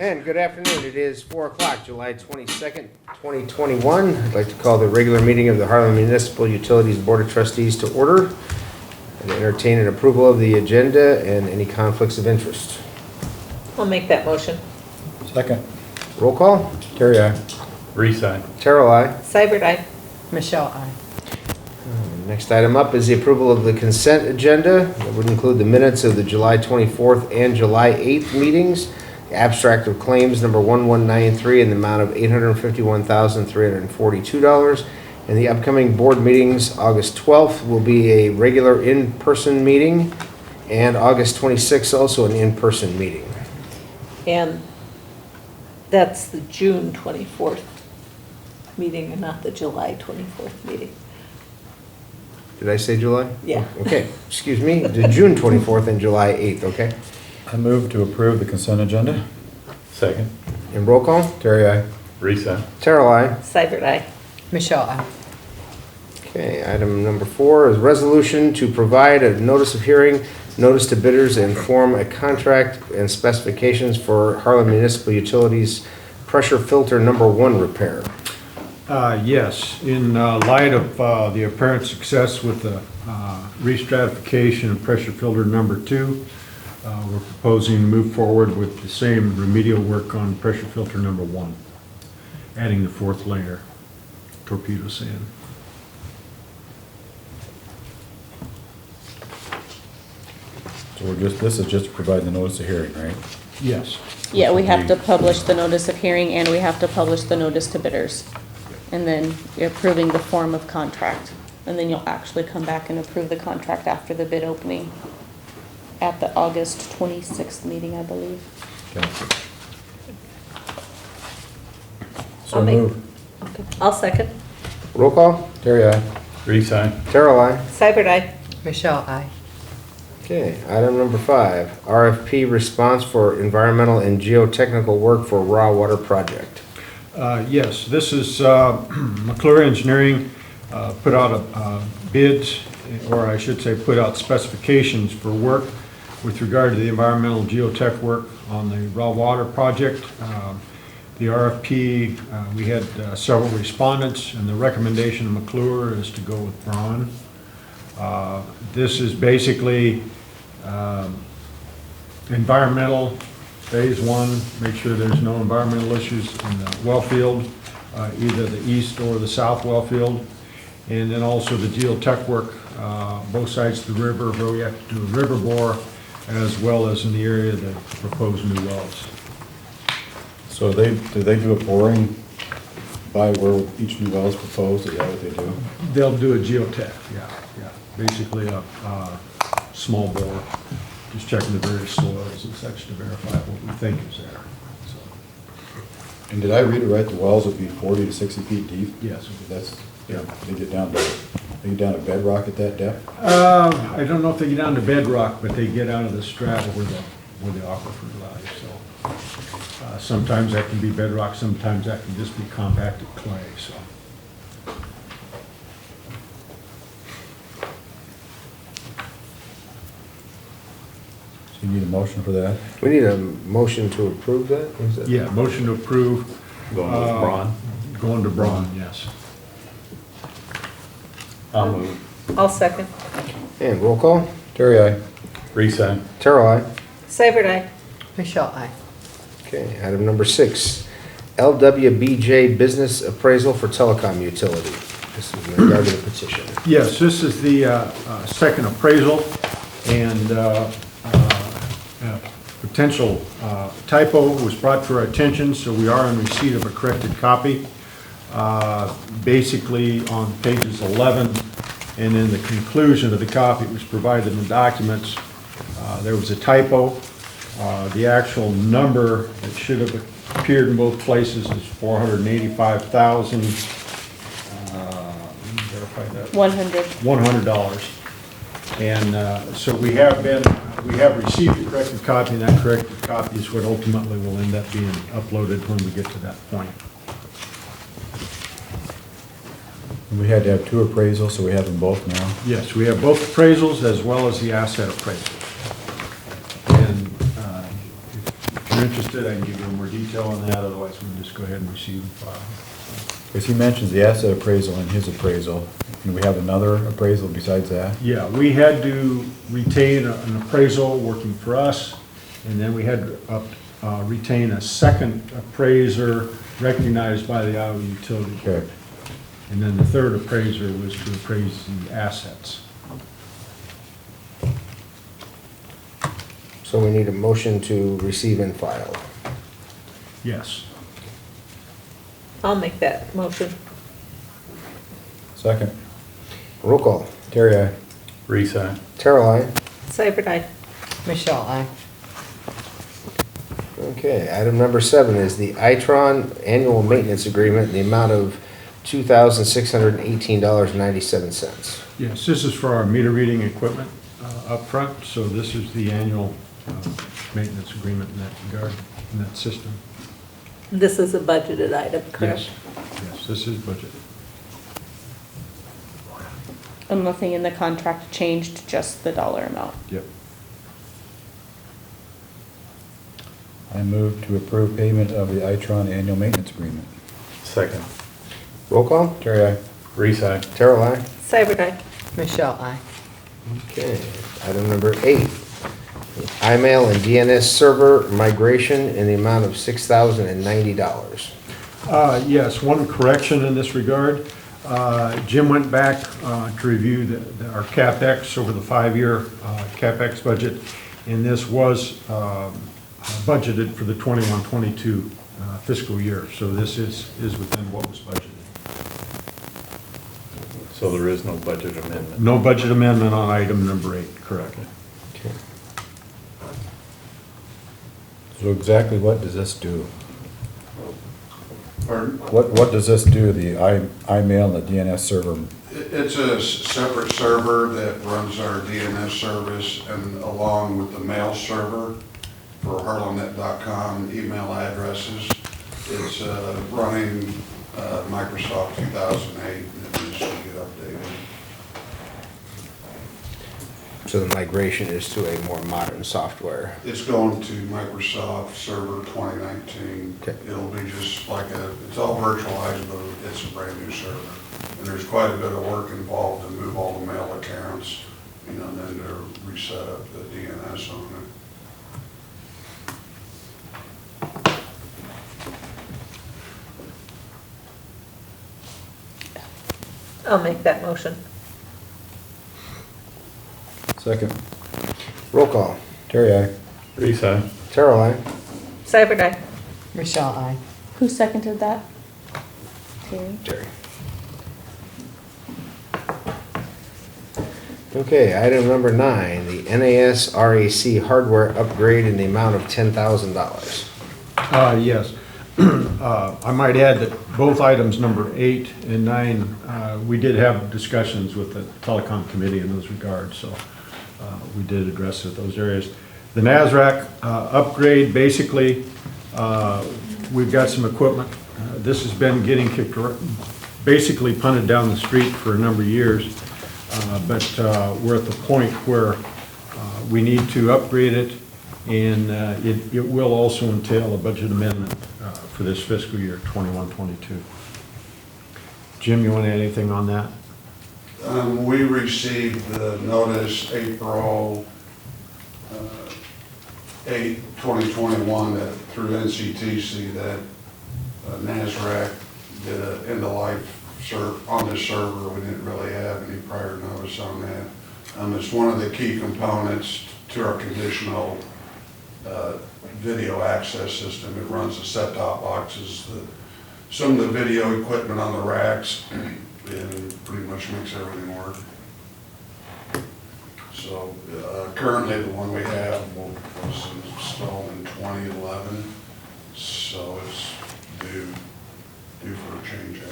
And good afternoon. It is 4 o'clock, July 22nd, 2021. I'd like to call the regular meeting of the Harlem Municipal Utilities Board of Trustees to order and entertain an approval of the agenda and any conflicts of interest. I'll make that motion. Second. Roll call. Terry, aye. Reese, aye. Terrell, aye. Seibert, aye. Michelle, aye. Next item up is the approval of the consent agenda. That would include the minutes of the July 24th and July 8th meetings. Abstract of claims number 1193 in the amount of $851,342. And the upcoming board meetings, August 12th will be a regular in-person meeting, and August 26th also an in-person meeting. And that's the June 24th meeting and not the July 24th meeting. Did I say July? Yeah. Okay, excuse me, the June 24th and July 8th, okay? I move to approve the consent agenda. Second. And roll call? Terry, aye. Reese, aye. Terrell, aye. Seibert, aye. Michelle, aye. Okay, item number 4 is resolution to provide a notice of hearing, notice to bidders, and form a contract and specifications for Harlem Municipal Utilities pressure filter number 1 repair. Yes, in light of the apparent success with the restratification of pressure filter number 2, we're proposing to move forward with the same remedial work on pressure filter number 1, adding the 4th layer, torpedo sand. So this is just to provide the notice of hearing, right? Yes. Yeah, we have to publish the notice of hearing and we have to publish the notice to bidders. And then you're approving the form of contract. And then you'll actually come back and approve the contract after the bid opening at the August 26th meeting, I believe. Okay. So I'll make- move. I'll second. Roll call? Terry, aye. Reese, aye. Terrell, aye. Seibert, aye. Michelle, aye. Okay, item number 5, RFP response for environmental and geotechnical work for raw water project. Yes, this is McClure Engineering put out a bids, or I should say put out specifications for work with regard to the environmental geotech work on the raw water project. The RFP, we had several respondents, and the recommendation of McClure is to go with Braun. This is basically environmental, phase 1, make sure there's no environmental issues in the well field, either the east or the south well field. And then also the geotech work, both sides of the river, where we have to do a river bore, as well as in the area of the proposed new wells. So do they do a boring by where each new well is proposed? Is that what they do? They'll do a geotech, yeah. Basically a small bore, just checking the various soils and such to verify what we think is there. So, And did I read it right? The wells would be 40 to 60 feet deep? yes. That's, they get down to bedrock at that depth? I don't know if they get down to bedrock, but they get out of the strata where the aquifer lies, so. Sometimes that can be bedrock, sometimes that can just be compacted clay, so. So you need a motion for that? We need a motion to approve that? Is that- Yeah, motion to approve. Going with Braun. Going to Braun, yes. I'll move. I'll second. And roll call? Terry, aye. Reese, aye. Terrell, aye. Seibert, aye. Michelle, aye. Okay, item number 6, LWBJ business appraisal for telecom utility. This is in regard to the petition. Yes, this is the second appraisal, and a potential typo was brought to our attention, so we are in receipt of a corrected copy. Basically, on pages 11, and in the conclusion of the copy was provided in the documents, there was a typo. The actual number that should have appeared in both places is 485,000. Verify that. $100. And so we have received a corrected copy, and that corrected copy is what ultimately will end up being uploaded when we get to that point. We had to have 2 appraisals, so we have them both now. Yes, we have both appraisals as well as the asset appraisal. And if you're interested, I can give you more detail detail on that, otherwise we'll just go ahead and receive and file. Because he mentions the asset appraisal in his appraisal. And we have another appraisal besides that? Yeah, we had to retain an appraisal working for us, and then we had to retain a second appraiser recognized by the Iowa Utility Board. Okay. And then the third appraiser was to appraise the assets. So we need a motion to receive and file. Yes. I'll make that motion. Second. Roll call. Terry, aye. Reese, aye. Terrell, aye. Seibert, aye. Michelle, I. Okay, item number 7 is the Itron Annual Maintenance Agreement in the amount of $2,618.97. Yes, this is for our meter reading equipment up front, so this is the annual maintenance agreement in that regard, in that system. This is a budgeted item, correct? Yes, yes, this is budgeted. And nothing in the contract changed, just the dollar amount. Yep. I move to approve payment of the Itron annual maintenance agreement. Second. Roll call. Terry, aye. Reese, aye. Terrell, aye. Seibert, aye. Michelle, I. Okay, item number 8. IMAIL and DNS server migration in the amount of $6,090. Yes, one correction in this regard. Jim went back to review our CapEx over the 5-year CapEx budget, and this was budgeted for the 21-22 fiscal year, so this is within what was budgeted. So there is no budget amendment. No budget amendment on item number 8, correct. Okay. So exactly what does this do? Pardon? What does this do, the IMAIL and the DNS server? It's a separate server that runs our DNS service, and along with the mail server for harlanet.com email addresses. It's running Microsoft 2008, and it needs to get updated. So the migration is to a more modern software. It's going to Microsoft Server 2019. Okay. It'll be just like it's all virtualized, but it's a brand new server. And there's quite a bit of work involved to move all the mail accounts, and then to reset up the DNS on it. I'll make that motion. Second. Roll call. Terry, aye. Reese, aye. Terrell, aye. Seibert, aye. Michelle, I. Who seconded that? Terry? Terry. Okay, item number 9, the NAS RAC hardware upgrade in the amount of $10,000. Yes. I might add that both items number 8 and 9, we did have discussions with the telecom committee in those regards, so we did address those areas. The NASRAC upgrade, basically, we've got some equipment. This has been getting kicked, basically punted down the street for a number of years, but we're at the point where we need to upgrade it, and it will also entail a budget amendment for this fiscal year, 21-22. Jim, you want to add anything on that? We received the notice April 8, 2021, that through NCTC that NASRAC did an end-of-life on this server. We didn't really have any prior notice on that. It's one of the key components to our conditional video access system. It runs the set-top boxes, some of the video equipment on the racks, and pretty much makes everything work. So currently the one we have was installed in 2011, so it's due for a change out.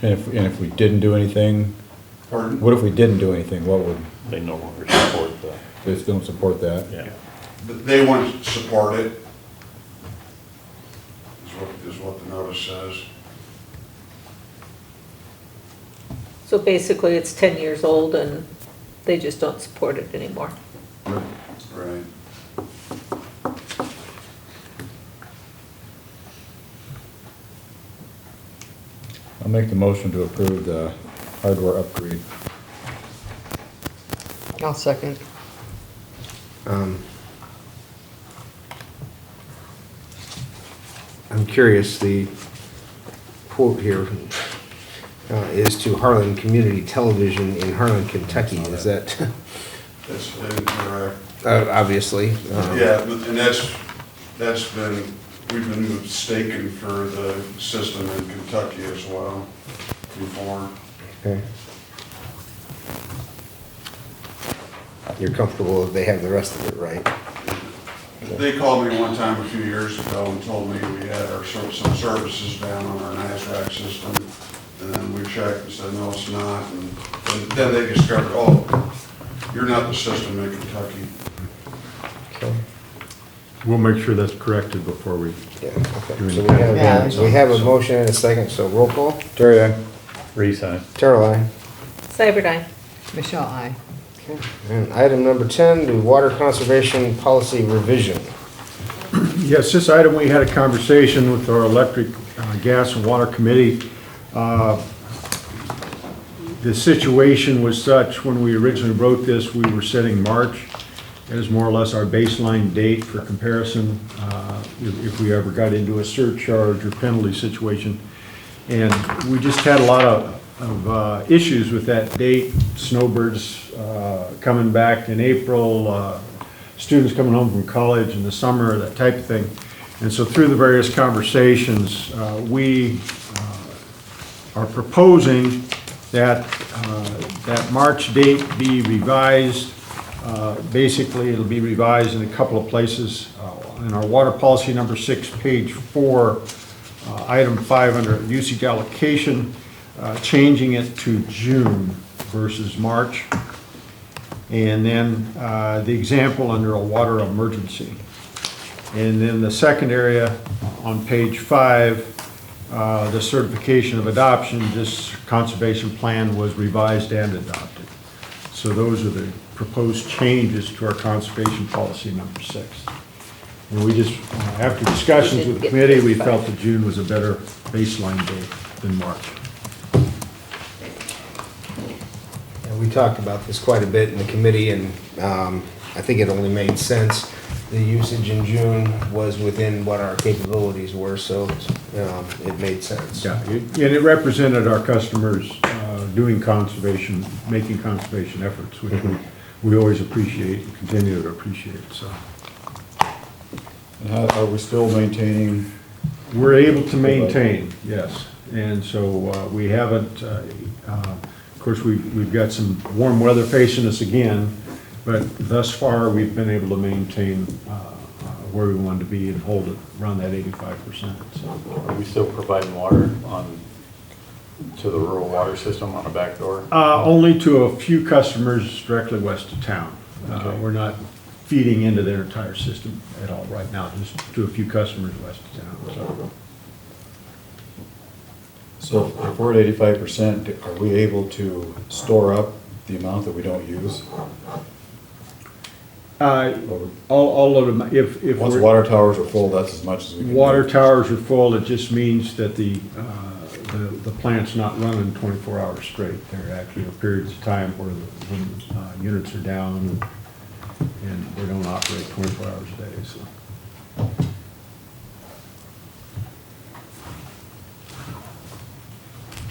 And if we didn't do anything, Pardon? what if we didn't do anything, what would, They no longer support the, they still don't support that? yeah. They wouldn't support it, is what the notice says. So basically, it's 10 years old and they just don't support it anymore. Right. I'll make the motion to approve the hardware upgrade. I'll second. I'm curious, the quote here is to Harlan Community Television in Harlan, Kentucky. Is that, That's incorrect. obviously? Yeah, and that's been, we've been mistaken for the system in Kentucky as well before. Okay. You're comfortable that they have the rest of it, right? They called me one time a few years ago and told me we had some services down on our NASRAC system. And then we checked and said, no, it's not. And then they discovered, oh, you're not the system in Kentucky. Okay. We'll make sure that's corrected before we, Yeah, okay. Doing So the we have a motion and a second, so roll call. Terry, aye. Reese, aye. Terrell, aye. Cyber Michelle, aye. And item number 10, the Water Conservation Policy Revision. yes, this item, we had a conversation with our electric, gas and water committee. The situation was such, when we originally wrote this, we were setting March as more or less our baseline date for comparison, if we ever got into a surcharge or penalty situation. And we just had a lot of issues with that date, snowbirds coming back in April, students coming home from college in the summer, that type of thing. And so through the various conversations, we are proposing that that March date be revised. Basically, it'll be revised in a couple of places. In our water policy number 6, page 4, item 5 under usage allocation, changing it to June versus March. And then the example under a water emergency. And then the second area on page 5, the certification of adoption, this conservation plan was revised and adopted. So those are the proposed changes to our conservation policy number 6. And we just, after discussions with the committee, we felt that June was a better baseline date than March. And we talked about this quite a bit in the committee, and I think it only made sense. The usage in June was within what our capabilities were, so it made sense. Yeah, and it represented our customers doing conservation, making conservation efforts, which we always appreciate and continue to appreciate, so. And how, are we still maintaining? We're able to maintain, yes, and so we haven't, of course, we've got some warm weather facing us again, but thus far, we've been able to maintain where we wanted to be and hold it around that 85%, so. Are we still providing water to the rural water system on a back door? Only to a few customers directly west of town. Okay. We're not feeding into their entire system at all right now, just to a few customers west of town, so. So if we're at 85%, are we able to store up the amount that we don't use? All of them, if Once water towers are full, that's as much as we can do. water towers are full, it just means that the plant's not running 24 hours straight. There actually are periods of time where the units are down and they don't operate 24 hours a day, so.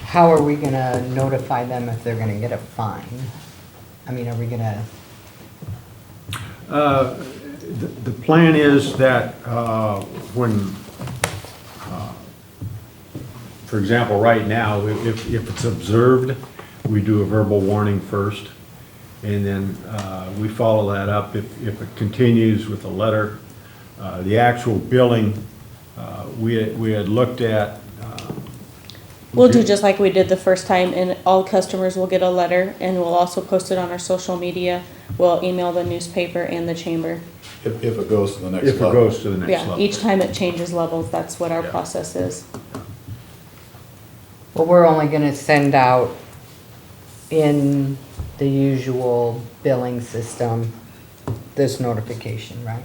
How are we gonna notify them if they're gonna get a fine? I mean, are we gonna, The plan is that when, for example, right now, if it's observed, we do a verbal warning first, and then we follow that up if it continues with a letter. The actual billing, we had looked at. We'll do just like we did the first time, and all customers will get a letter, and we'll also post it on our social media. We'll email the newspaper and the chamber. If it goes to the next If it level. goes to the next Yeah, level. each time it changes levels, that's what our Yeah. process is. well, we're only gonna send out in the usual billing system this notification, right?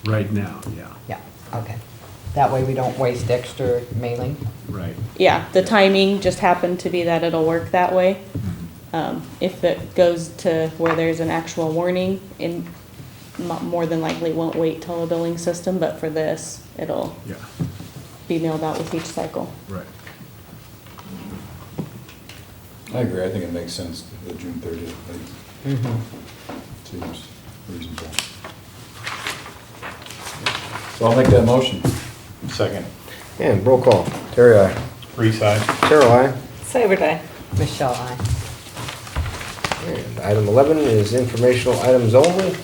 Right now, yeah. Yeah, okay. That way we don't waste extra mailing. Right. Yeah, the timing just happened to be that it'll work that way. If it goes to where there's an actual warning, and more than likely won't wait till the billing system, but for this, it'll Yeah, be mailed out with each cycle. right. I agree, I think it makes sense, the June 30th, date. Seems reasonable. So I'll make that motion. Second. And roll call. Terry, aye. Reese, aye. Carol, aye. Cyber die. Michelle, aye. And item 11 is informational items only.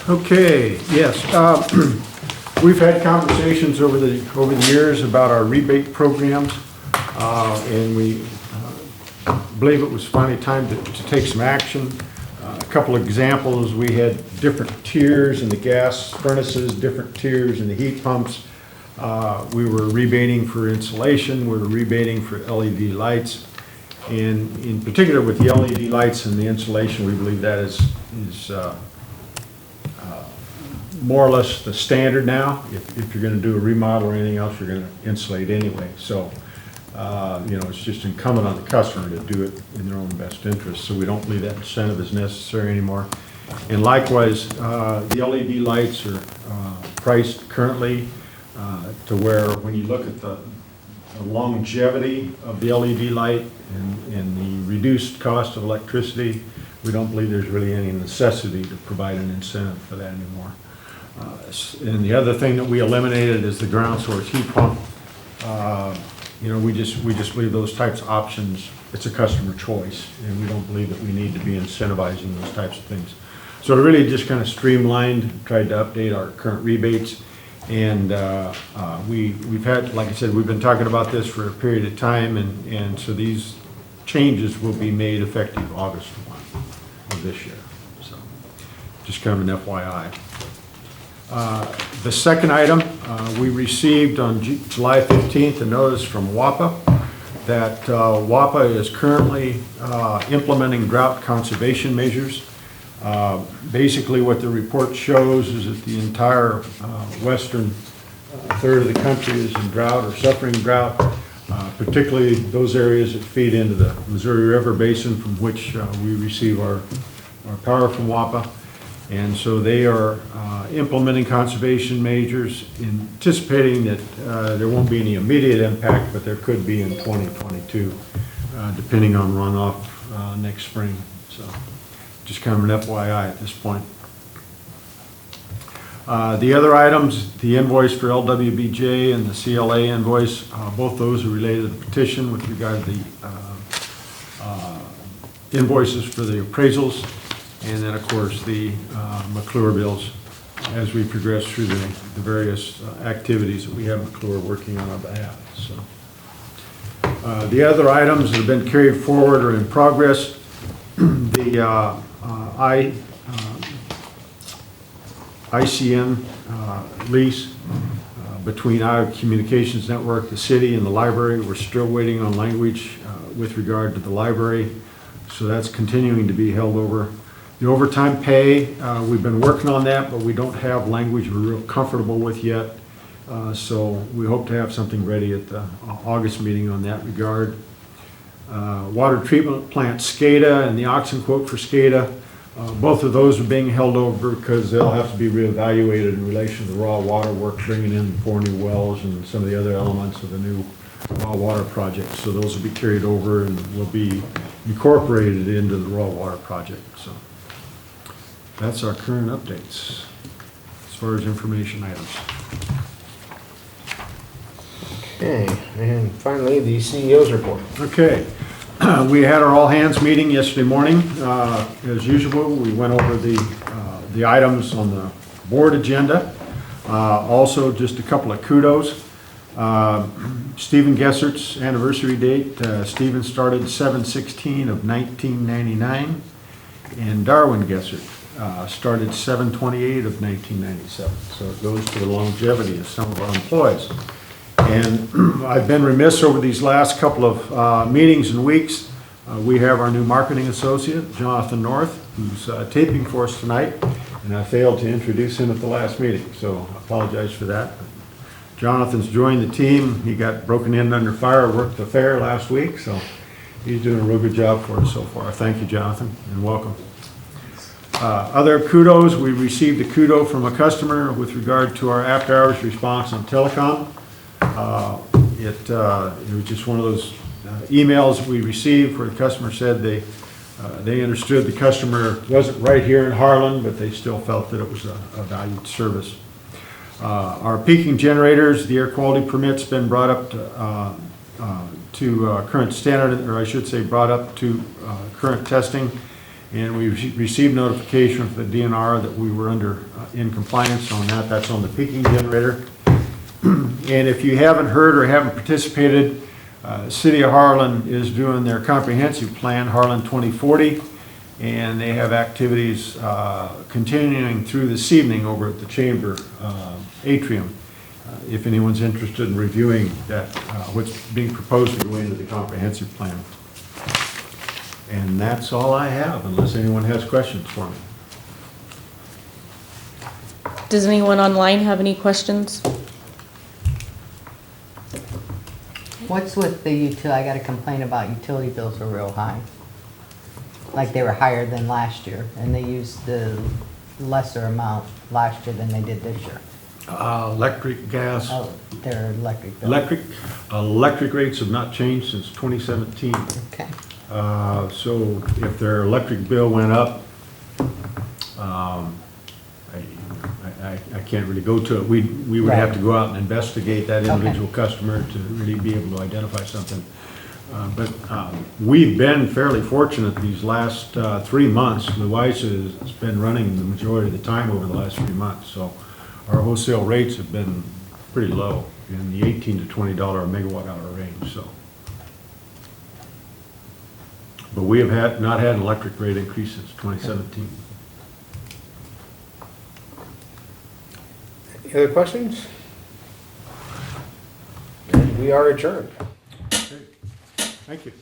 Okay, yes. We've had conversations over the years about our rebate programs, and we believe it was finally time to take some action. A couple of examples, we had different tiers in the gas furnaces, different tiers in the heat pumps. We were rebating for insulation, we were rebating for LED lights. And in particular with the LED lights and the insulation, we believe that is more or less the standard now. If you're gonna do a remodel or anything else, you're gonna insulate anyway. So, it's just incumbent on the customer to do it in their own best interest. So we don't believe that incentive is necessary anymore. And likewise, the LED lights are priced currently to where when you look at the longevity of the LED light and the reduced cost of electricity, we don't believe there's really any necessity to provide an incentive for that anymore. And the other thing that we eliminated is the ground source heat pump. We just believe those types of options, it's a customer choice, and we don't believe that we need to be incentivizing those types of things. So it really just kind of streamlined, tried to update our current rebates. And we've had, like I said, we've been talking about this for a period of time, and so these changes will be made effective August 1 of this year. So just kind of an FYI. The second item, we received on July 15th a notice from WAPA that WAPA is currently implementing drought conservation measures. Basically what the report shows is that the entire western third of the country is in drought or suffering drought, particularly those areas that feed into the Missouri River Basin from which we receive our power from WAPA. And so they are implementing conservation measures, anticipating that there won't be any immediate impact, but there could be in 2022, depending on runoff next spring. So just kind of an FYI at this point. The other items, the invoice for LWBJ and the CLA invoice, both those are related to the petition with regard to the invoices for the appraisals, and then, of course, the McClure bills as we progress through the various activities that we have McClure working on our behalf. So, the other items that have been carried forward or in progress, the ICN lease between Iowa Communications Network, the city, and the library. We're still waiting on language with regard to the library, so that's continuing to be held over. The overtime pay, we've been working on that, but we don't have language we're real comfortable with yet. So we hope to have something ready at the August meeting on that regard. Water treatment plant SCADA and the auction quote for SCADA, both of those are being held over because they'll have to be reevaluated in relation to the raw water work, bringing in 4 new wells and some of the other elements of the new raw water project. So those will be carried over and will be incorporated into the raw water project. So that's our current updates as far as information items. Okay, and finally, the CEO's report. Okay, we had our all-hands meeting yesterday morning. As usual, we went over the items on the board agenda. Also, just a couple of kudos. Stephen Gessert's anniversary date. Stephen started 7/16 of 1999, and Darwin Gessert started 7/28 of 1997. So it goes to the longevity of some of our employees. And I've been remiss over these last couple of meetings and weeks. We have our new marketing associate, Jonathan North, who's taping for us tonight, and I failed to introduce him at the last meeting, so I apologize for that. Jonathan's joined the team. He got broken in under fire, worked the fair last week, so he's doing a real good job for us so far. Thank you, Jonathan, and welcome. Other kudos, we received a kudo from a customer with regard to our after-hours response on telecom. It was just one of those emails we received where the customer said they understood the customer wasn't right here in Harlan, but they still felt that it was a valued service. Our peaking generators, the air quality permit's been brought up to current standard, or I should say brought up to current testing. And we received notification from the DNR that we were in compliance on that. That's on the peaking generator. And if you haven't heard or haven't participated, City of Harlan is doing their comprehensive plan, Harlan 2040, and they have activities continuing through this evening over at the Chamber atrium. If anyone's interested in reviewing that, what's being proposed to go into the comprehensive plan. And that's all I have, unless anyone has questions for me. Does anyone online have any questions? What's with the I got a complaint about utility bills were real high. Like they were higher than last year, and they used the lesser amount last year than they did this year. Electric, gas. Oh, their electric bill. Electric rates have not changed since 2017. Okay. So if their electric bill went up, I can't really go to it. We would have to go out and investigate that individual customer to really be able to identify something. But we've been fairly fortunate these last 3 months. The WISE has been running the majority of the time over the last 3 months. So our wholesale rates have been pretty low in the $18 to $20 a megawatt hour range. So. But we have not had an electric rate increase since 2017. Any other questions? And we are adjourned. Okay. Thank you.